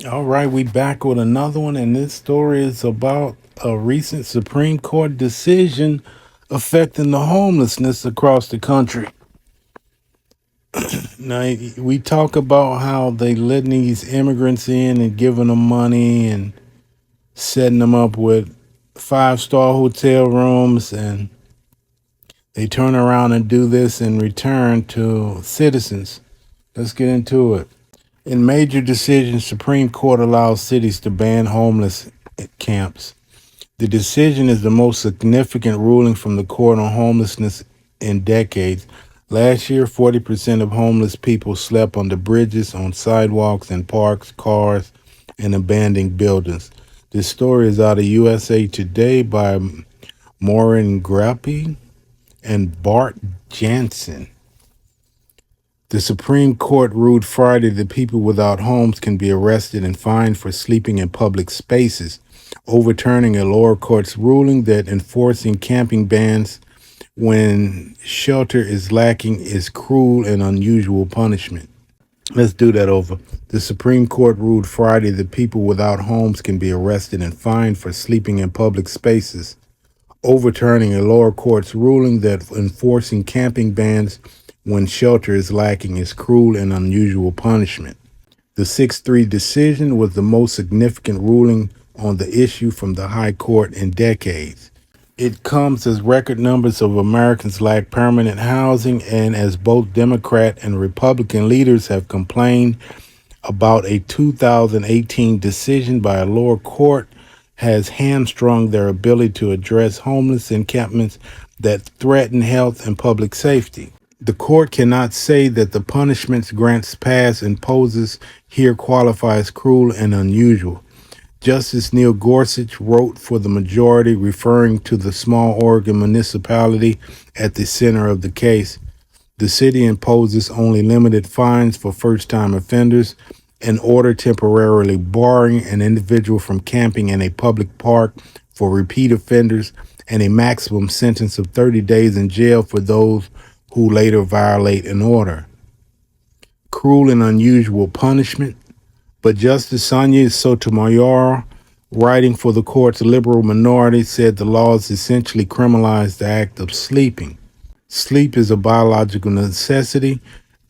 All right, we back with another one, and this story is about a recent Supreme Court decision affecting the homelessness across the country. Now, we talk about how they letting these immigrants in and giving them money and setting them up with five-star hotel rooms, and they turn around and do this in return to citizens. Let's get into it. In major decisions, Supreme Court allows cities to ban homeless camps. The decision is the most significant ruling from the court on homelessness in decades. Last year, 40% of homeless people slept on the bridges, on sidewalks, in parks, cars, and abandoned buildings. This story is out of USA Today by Maureen Grappy and Bart Jansen. The Supreme Court ruled Friday that people without homes can be arrested and fined for sleeping in public spaces, overturning a lower court's ruling that enforcing camping bans when shelter is lacking is cruel and unusual punishment. Let's do that over. The Supreme Court ruled Friday that people without homes can be arrested and fined for sleeping in public spaces, overturning a lower court's ruling that enforcing camping bans when shelter is lacking is cruel and unusual punishment. The 6-3 decision was the most significant ruling on the issue from the High Court in decades. It comes as record numbers of Americans lack permanent housing, and as both Democrat and Republican leaders have complained about a 2018 decision by a lower court has hamstrung their ability to address homeless encampments that threaten health and public safety. The court cannot say that the punishments grants past imposes here qualify as cruel and unusual. Justice Neil Gorsuch wrote for the majority, referring to the small Oregon municipality at the center of the case. The city imposes only limited fines for first-time offenders, an order temporarily barring an individual from camping in a public park for repeat offenders, and a maximum sentence of 30 days in jail for those who later violate an order. Cruel and unusual punishment. But Justice Sonia Sotomayor, writing for the court's liberal minority, said the laws essentially criminalize the act of sleeping. Sleep is a biological necessity,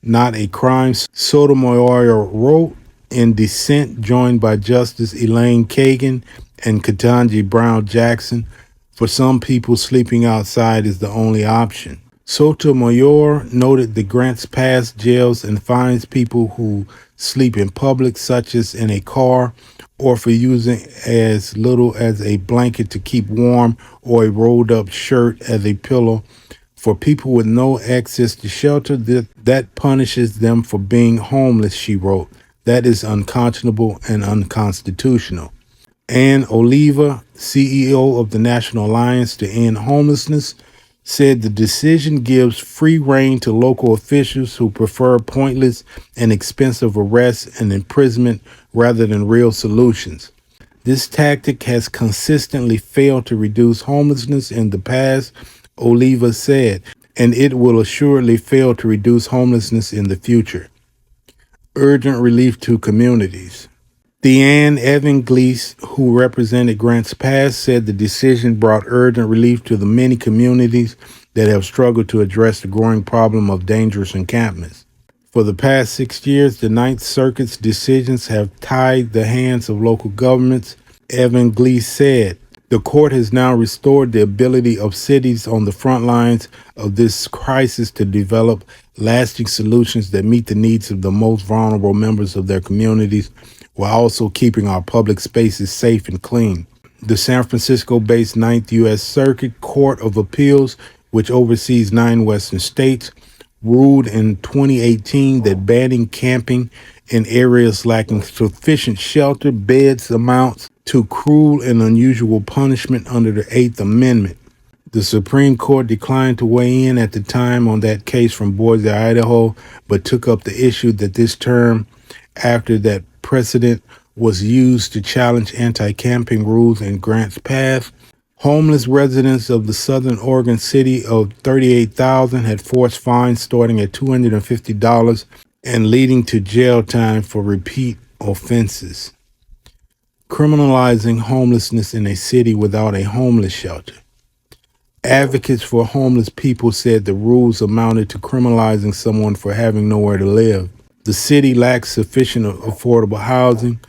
not a crime, Sotomayor wrote in dissent, joined by Justice Elaine Kagan and Ketanji Brown Jackson. For some people, sleeping outside is the only option. Sotomayor noted the grants past jails and fines people who sleep in public, such as in a car, or for using as little as a blanket to keep warm or a rolled up shirt as a pillow. For people with no access to shelter, that punishes them for being homeless, she wrote. That is unconscionable and unconstitutional. Ann Oliva, CEO of the National Alliance to End Homelessness, said the decision gives free rein to local officials who prefer pointless and expensive arrests and imprisonment rather than real solutions. This tactic has consistently failed to reduce homelessness in the past, Oliva said, and it will assuredly fail to reduce homelessness in the future. Urgent relief to communities. Deanne Evanglees, who represented Grants Pass, said the decision brought urgent relief to the many communities that have struggled to address the growing problem of dangerous encampments. For the past 6 years, the Ninth Circuit's decisions have tied the hands of local governments, Evanglees said. The court has now restored the ability of cities on the front lines of this crisis to develop lasting solutions that meet the needs of the most vulnerable members of their communities, while also keeping our public spaces safe and clean. The San Francisco-based Ninth U.S. Circuit Court of Appeals, which oversees 9 western states, ruled in 2018 that banning camping in areas lacking sufficient shelter beds amounts to cruel and unusual punishment under the Eighth Amendment. The Supreme Court declined to weigh in at the time on that case from Boise, Idaho, but took up the issue that this term after that precedent was used to challenge anti-camping rules in Grants Pass. Homeless residents of the southern Oregon city of 38,000 had forced fines starting at $250 and leading to jail time for repeat offenses. criminalizing homelessness in a city without a homeless shelter. Advocates for homeless people said the rules amounted to criminalizing someone for having nowhere to live. The city lacks sufficient affordable housing.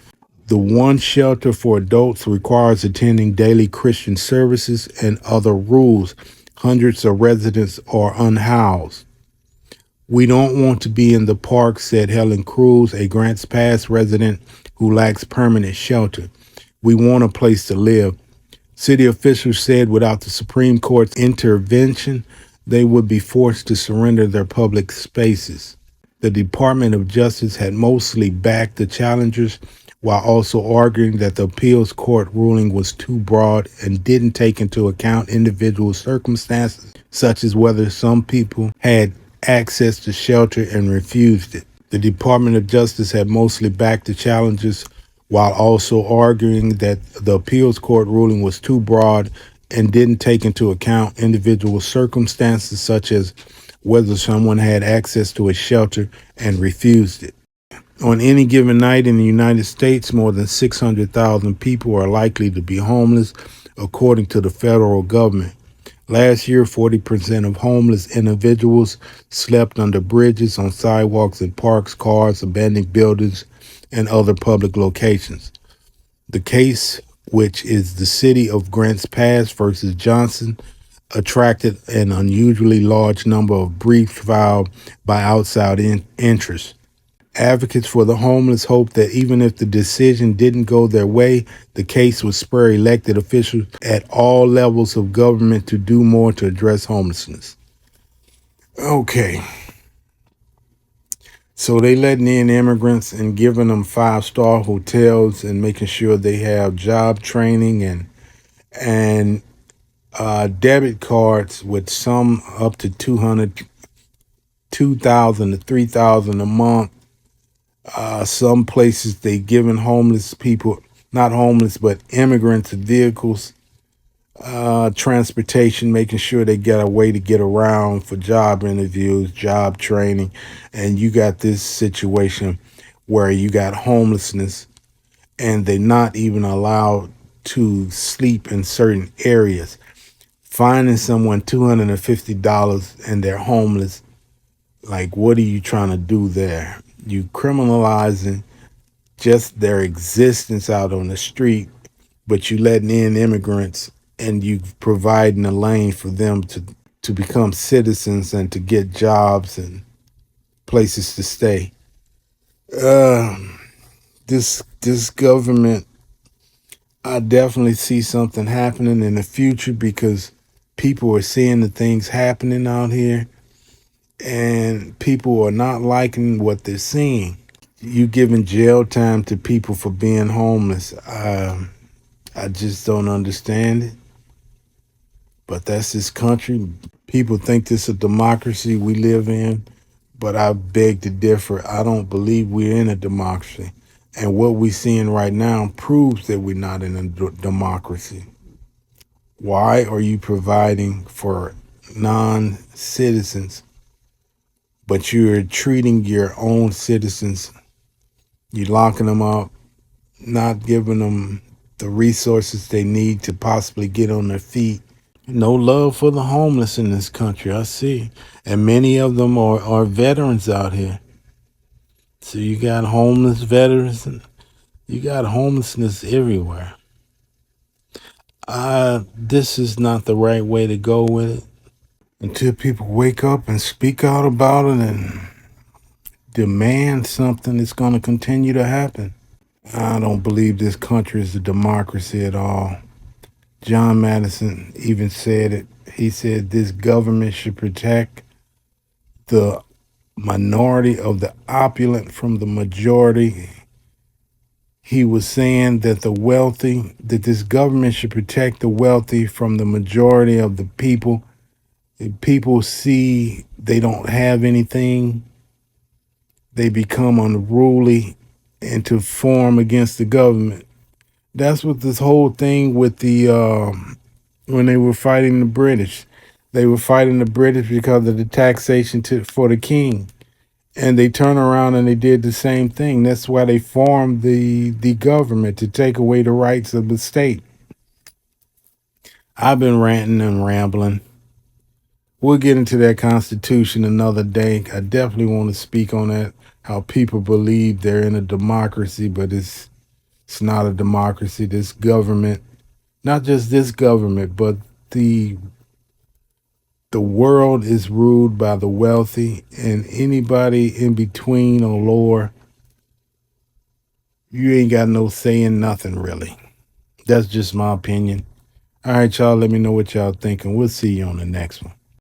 The one shelter for adults requires attending daily Christian services and other rules. Hundreds of residents are unhoused. We don't want to be in the park, said Helen Cruz, a Grants Pass resident who lacks permanent shelter. We want a place to live. City officials said without the Supreme Court's intervention, they would be forced to surrender their public spaces. The Department of Justice had mostly backed the challengers while also arguing that the appeals court ruling was too broad and didn't take into account individual circumstances, such as whether some people had access to shelter and refused it. The Department of Justice had mostly backed the challengers while also arguing that the appeals court ruling was too broad and didn't take into account individual circumstances, such as whether someone had access to a shelter and refused it. On any given night in the United States, more than 600,000 people are likely to be homeless, according to the federal government. Last year, 40% of homeless individuals slept under bridges, on sidewalks, in parks, cars, abandoned buildings, and other public locations. The case, which is the city of Grants Pass versus Johnson, attracted an unusually large number of briefs filed by outside interests. Advocates for the homeless hope that even if the decision didn't go their way, the case would spur elected officials at all levels of government to do more to address homelessness. Okay. So they letting in immigrants and giving them 5-star hotels and making sure they have job training and debit cards with some up to $2,000 to $3,000 a month. Some places they giving homeless people, not homeless, but immigrants, vehicles, transportation, making sure they get a way to get around for job interviews, job training. And you got this situation where you got homelessness and they're not even allowed to sleep in certain areas. Finding someone $250 and they're homeless, like, what are you trying to do there? You criminalizing just their existence out on the street, but you letting in immigrants and you providing a lane for them to become citizens and to get jobs and places to stay. This government, I definitely see something happening in the future because people are seeing the things happening out here and people are not liking what they're seeing. You giving jail time to people for being homeless. I just don't understand it. But that's this country. People think this is a democracy we live in, but I beg to differ. I don't believe we're in a democracy. And what we're seeing right now proves that we're not in a democracy. Why are you providing for non-citizens, but you're treating your own citizens, you're locking them up, not giving them the resources they need to possibly get on their feet? No love for the homeless in this country, I see. And many of them are veterans out here. So you got homeless veterans, and you got homelessness everywhere. This is not the right way to go with it. Until people wake up and speak out about it and demand something, it's going to continue to happen. I don't believe this country is a democracy at all. John Madison even said it. He said this government should protect the minority of the opulent from the majority. He was saying that that this government should protect the wealthy from the majority of the people. If people see they don't have anything, they become unruly and to form against the government. That's what this whole thing with the when they were fighting the British. They were fighting the British because of the taxation for the king. And they turn around and they did the same thing. That's why they formed the government, to take away the rights of the state. I've been ranting and rambling. We'll get into that Constitution another day. I definitely want to speak on that. How people believe they're in a democracy, but it's not a democracy. This government, not just this government, but the world is ruled by the wealthy, and anybody in between or lower, you ain't got no say in nothing, really. That's just my opinion. All right, y'all, let me know what y'all thinking. We'll see you on the next one.